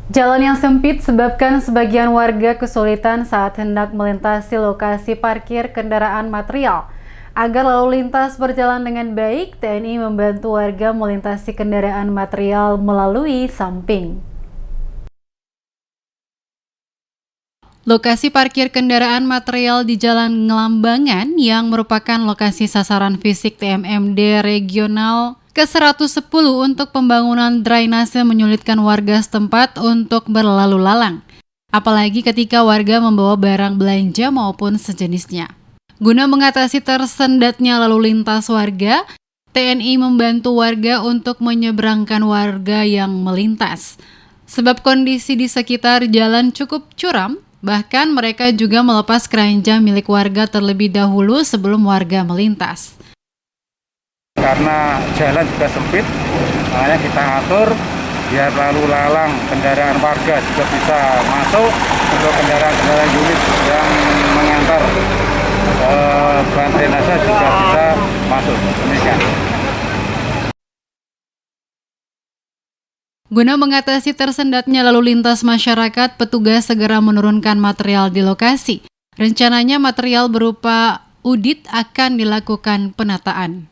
Jalan yang sempit sebabkan sebagian warga kesulitan saat hendak melintasi lokasi parkir kendaraan material. Agar lalu lintas berjalan dengan baik, TNI membantu warga melintasi kendaraan material melalui samping. Lokasi parkir kendaraan material di Jalan Ngelambangan yang merupakan lokasi sasaran fisik TMMD regional ke-110 untuk pembangunan drainase menyulitkan warga setempat untuk berlalu lalang, apalagi ketika warga membawa barang belanja maupun sejenisnya. Guna mengatasi tersendatnya lalu lintas warga, TNI membantu warga untuk menyeberangkan warga yang melintas. Sebab kondisi di sekitar jalan cukup curam, bahkan mereka juga melepas keranjang milik warga terlebih dahulu sebelum warga melintas. Karena jalan juga sempit, makanya kita atur biar lalu lalang kendaraan warga juga bisa masuk untuk kendaraan-kendaraan unit yang mengantar bahan drainase juga bisa masuk. Demikian. Guna mengatasi tersendatnya lalu lintas masyarakat, petugas segera menurunkan material di lokasi. Rencananya material berupa udit akan dilakukan penataan.